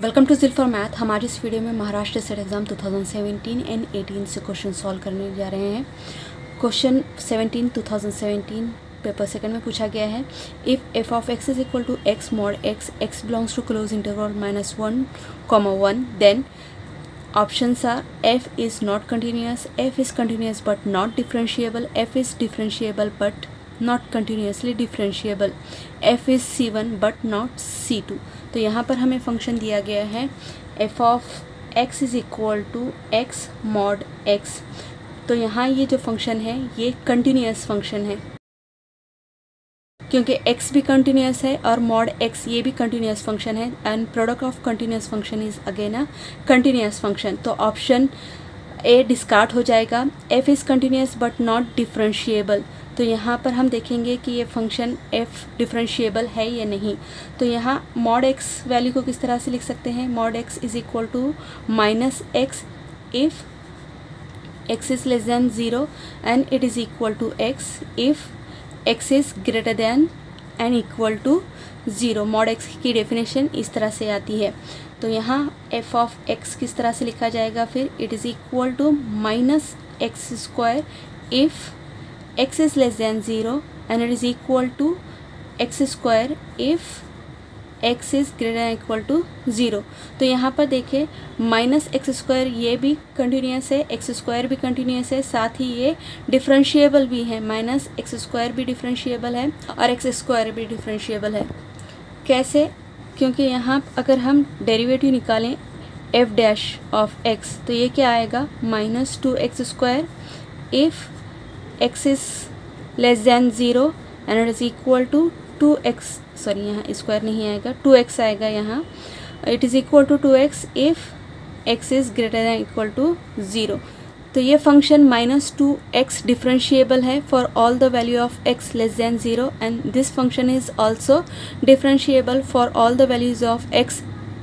Welcome to जिल for math. हमारे इस वीडियो में महाराष्ट्र स्टेट एग्जाम 2017 एंड 18 से क्वेश्चन सॉल्व करने जा रहे हैं। क्वेश्चन 2017 पेपर सेकंड में पूछा गया है, if f of x is equal to x mod x, x belongs to close interval -1, 1, then options are f is not continuous, f is continuous but not differentiable, f is differentiable but not continuously differentiable, f is c1 but not c2। तो यहाँ पर हमें function दिया गया है f of x is equal to x mod x। तो यहाँ ये जो फंक्शन है ये कंटिन्यूस फंक्शन है, क्योंकि x भी कंटिन्यूस है और मॉड x ये भी कंटिन्यूस फंक्शन है, and product of continuous function is again a continuous function. तो ऑप्शन ए डिस्कार्ड हो जाएगा। f is continuous but not differentiable. तो यहाँ पर हम देखेंगे कि ये फंक्शन f डिफरेंशिएबल है या नहीं। तो यहाँ मॉड x वैल्यू को किस तरह से लिख सकते हैं, mod x is equal to -x if x is less than 0 and it is equal to x if x is greater than and equal to 0। Mod x की डेफिनेशन इस तरह से आती है। तो यहाँ f ऑफ x किस तरह से लिखा जाएगा, फिर it is equal to -x² if x is less than 0 and it is equal to x² if x is greater than equal to 0। तो यहाँ पर देखिए -x² ये भी कंटिन्यूस है, x² भी कंटिन्यूस है, साथ ही ये डिफरेंशिएबल भी है, -x² भी डिफरेंशिएबल है और x² भी डिफरेंशिएबल है। कैसे? क्योंकि यहाँ अगर हम डेरिवेटिव निकालें f डैश ऑफ x, तो ये क्या आएगा, -2x² if x is less than 0 and it is equal to 2x, sorry यहाँ स्क्वायर नहीं आएगा, 2x आएगा यहाँ, it is equal to 2x if x is greater than equal to 0। तो ये फंक्शन -2x डिफरेंशिएबल है for all the value of x less than 0 and this function is also differentiable for all the values of x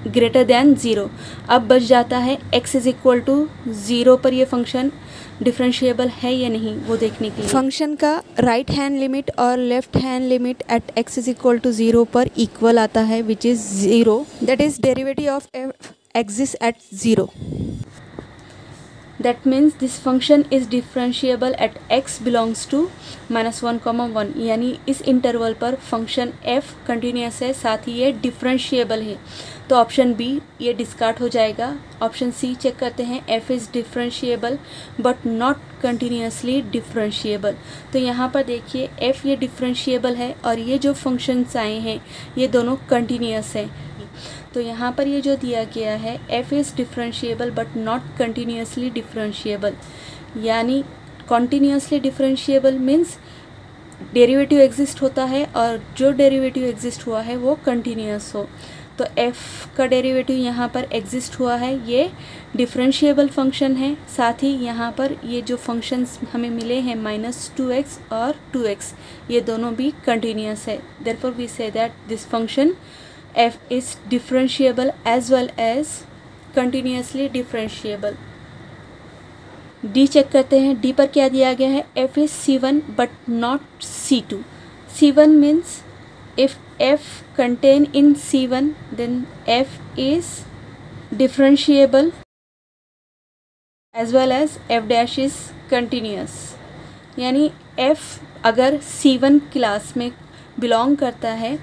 greater than 0। अब बच जाता है x is equal to 0 पर ये function differentiable है या नहीं वो देखने के लिए फंक्शन का राइट हैंड लिमिट और left hand limit at x is equal to 0 पर इक्वल आता है, which is 0, that is derivative of f exist at 0। That means this function is differentiable at x belongs to -1, 1, यानी इस interval पर function f continuous है, साथ ही ये differentiable है। तो ऑप्शन बी ये डिस्कार्ड हो जाएगा। ऑप्शन सी चेक करते हैं, f is differentiable but not continuously differentiable. तो यहाँ पर देखिए f ये डिफरेंशिएबल है और ये जो फंक्शंस आए हैं ये दोनों कंटिन्यूस हैं। तो यहाँ पर ये जो दिया गया है f is differentiable but not continuously differentiable, यानी continuously differentiable means derivative exist होता है और जो डेरिवेटिव एग्जिस्ट हुआ है वो कंटिन्यूस हो। तो f का डेरिवेटिव यहाँ पर एग्जिस्ट हुआ है, ये डिफरेंशिएबल फंक्शन है, साथ ही यहाँ पर ये जो फंक्शंस हमें मिले हैं -2x और 2x ये दोनों भी कंटिन्यूस है। Therefore we say that this function f is differentiable as well as continuously differentiable। d check करते हैं, d पर क्या दिया गया है, f is c1 but not c2। c1 means if f contain in c1 then f is differentiable as well as f dash is continuous, यानी f अगर c1 class में बिलोंग करता है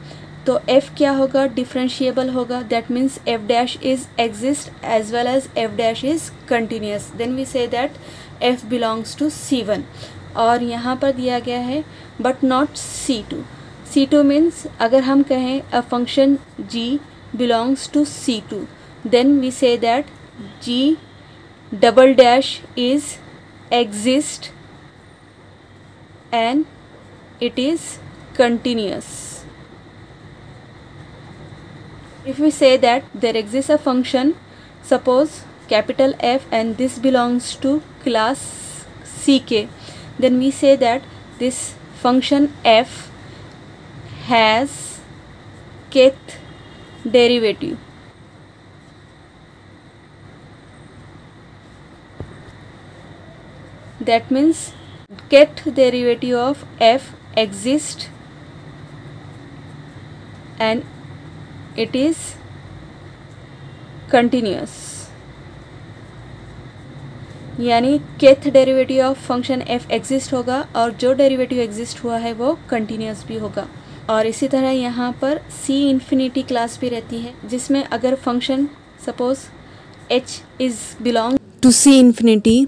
तो f क्या होगा, डिफरेंशिएबल होगा, that means f dash is exist as well as f dash is continuous, then we say that f belongs to c1। और यहाँ पर दिया गया है but not c2। c2 means अगर हम कहें a function g belongs to c2 then we say that g double dash is exist and it is continuous. If we say that there exists a function, suppose capital F and this belongs to class CK, then we say that this function F has kth derivative। That means kth derivative of F exists and it is continuous, यानी kth derivative of function f exist होगा और जो derivative exist हुआ है वो continuous भी होगा। और इसी तरह यहाँ पर c इन्फिनिटी क्लास भी रहती है, जिसमें अगर function suppose h is belong to c infinity,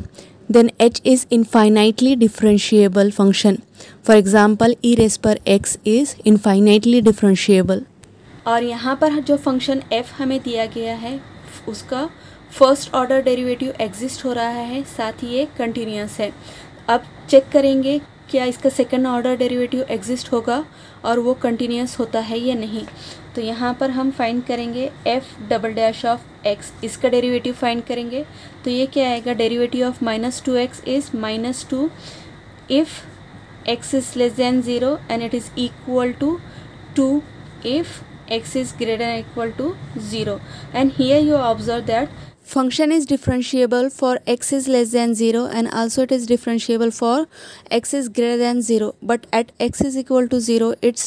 then h is infinitely differentiable function. For example, e raised per x is infinitely differentiable. और यहाँ पर जो फंक्शन f हमें दिया गया है उसका फर्स्ट ऑर्डर डेरिवेटिव एग्जिस्ट हो रहा है, साथ ही ये कंटिन्यूस है। अब चेक करेंगे क्या इसका सेकंड ऑर्डर डेरिवेटिव एग्जिस्ट होगा और वो कंटिन्यूस होता है या नहीं। तो यहाँ पर हम फाइंड करेंगे f double dash of x, इसका डेरिवेटिव फाइंड करेंगे। तो ये क्या आएगा, derivative of -2x is -2 if x is less than 0 and it is equal to 2 if x is greater than or equal to 0. And here you observe that function is differentiable for x is less than 0 and also it is differentiable for x is greater than 0. But at x is equal to 0, its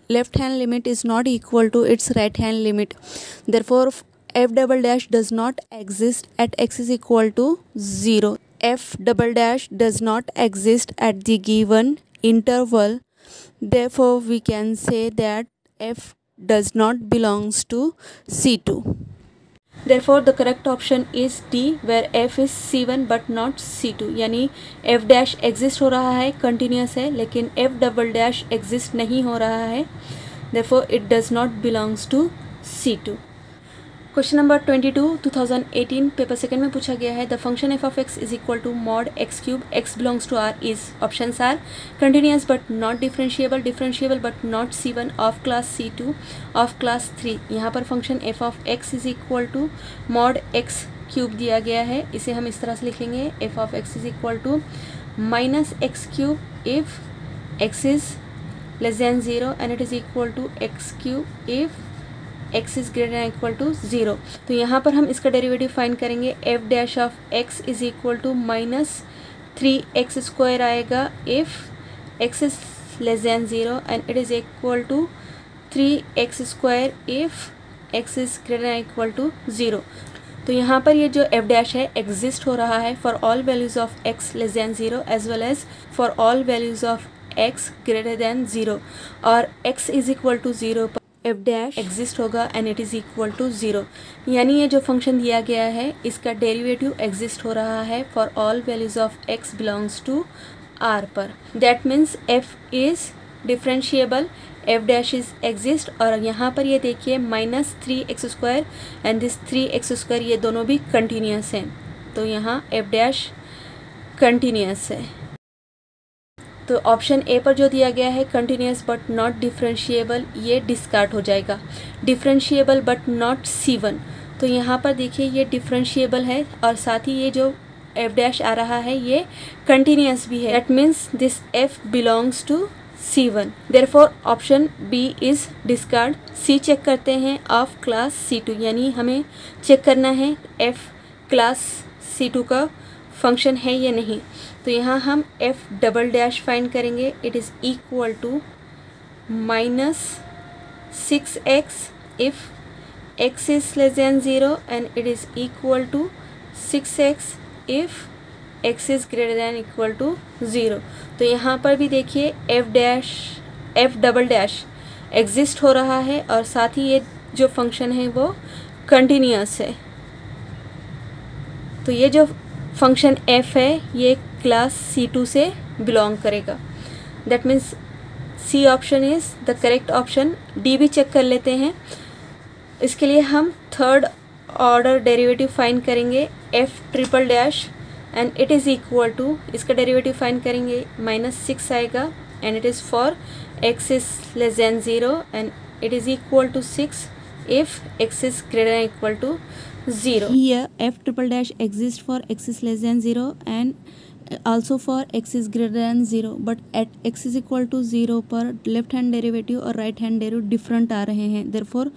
left hand limit is not equal to its right hand limit. Therefore, f double dash does not exist at x is equal to 0. F double dash does not exist at the given interval. Therefore, we can say that f does not belongs to C2. Therefore, the correct option is D, where f is C1 but not C2. यानी f dash exist हो रहा है, continuous है, लेकिन f double dash exist नहीं हो रहा है। Therefore, it does not belongs to C2. Question number 22 2018 paper second में पूछा गया है, the function f of x is equal to mod x cube x belongs to r is, options are continuous but not differentiable, differentiable but not C1, of class C2, of class 3। यहाँ पर function f of x is equal to mod x cube दिया गया है, इसे हम इस तरह से लिखेंगे, f of x is equal to minus x cube if x is less than 0 and it is equal to x cube if x is greater than equal to 0। तो यहाँ पर हम इसका डेरिवेटिव फाइंड करेंगे, f dash of x is equal to -3x square आएगा if x is less than 0 and it is equal to 3x square if x is greater than equal to 0। तो यहाँ पर ये जो f डैश है exist हो रहा है for all values of x less than 0 as well as for all values of x greater than 0, और x इज़ इक्वल टू 0 पर f डैश एग्जिस्ट होगा and it is equal to 0। यानी ये जो फंक्शन दिया गया है इसका डेरिवेटिव एग्जिस्ट हो रहा है for all values of x belongs to r पर। That means f is differentiable, f dash is exist, और यहाँ पर ये देखिए -3x square and this 3x square, ये दोनों भी कंटिन्यूस हैं। तो यहाँ f डैश कंटिन्यूस है। तो ऑप्शन ए पर जो दिया गया है कंटिन्यूस बट नॉट डिफरेंशिएबल, ये डिस्कार्ड हो जाएगा। डिफरेंशिएबल बट नॉट C1, तो यहाँ पर देखिए ये डिफरेंशिएबल है और साथ ही ये जो f डैश आ रहा है ये कंटिन्यूस भी है। That means this f belongs to C1। Therefore option B is discard. C check करते हैं ऑफ क्लास C2, यानी हमें चेक करना है f क्लास C2 का फंक्शन है या नहीं। तो यहाँ हम f डबल डैश फाइंड करेंगे, it is equal to -6x if x is less than 0 and it is equal to 6x if x is greater than equal to 0। तो यहाँ पर भी देखिए f डबल डैश एग्जिस्ट हो रहा है और साथ ही ये जो फंक्शन है वो कंटिन्यूस है। तो ये जो फंक्शन f है ये क्लास C2 से बिलोंग करेगा। That means C option is the correct option. D भी चेक कर लेते हैं। इसके लिए हम थर्ड ऑर्डर डेरिवेटिव फाइंड करेंगे, f triple dash and it is equal to, इसका डेरिवेटिव फाइंड करेंगे, -6 आएगा and it is for x is less than 0 and it is equal to 6 if x is greater than equal to 0. Here f triple dash exists for x is less than 0 and also for x is greater than 0, but at x is equal to 0 पर left hand derivative और right hand derivative different आ रहे हैं। therefore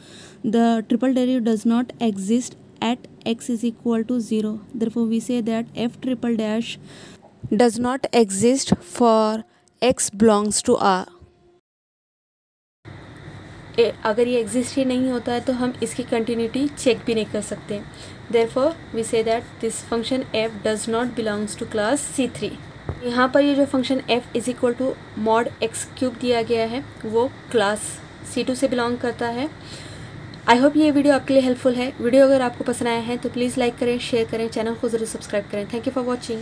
the triple derivative does not exist at x is equal to 0. therefore we say that f triple dash does not exist for x belongs to R. अगर ये exist ही नहीं होता है तो हम इसकी कंटिन्यूटी चेक भी नहीं कर सकते। Therefore we say that this function f does not belongs to class C3। यहाँ पर ये जो फंक्शन f is equal to mod x cube दिया गया है वो क्लास C2 से बिलोंग करता है। आई होप ये वीडियो आपके लिए हेल्पफुल है। वीडियो अगर आपको पसंद आया है तो प्लीज़ लाइक करें, शेयर करें, चैनल को ज़रूर सब्सक्राइब करें। Thank you for watching.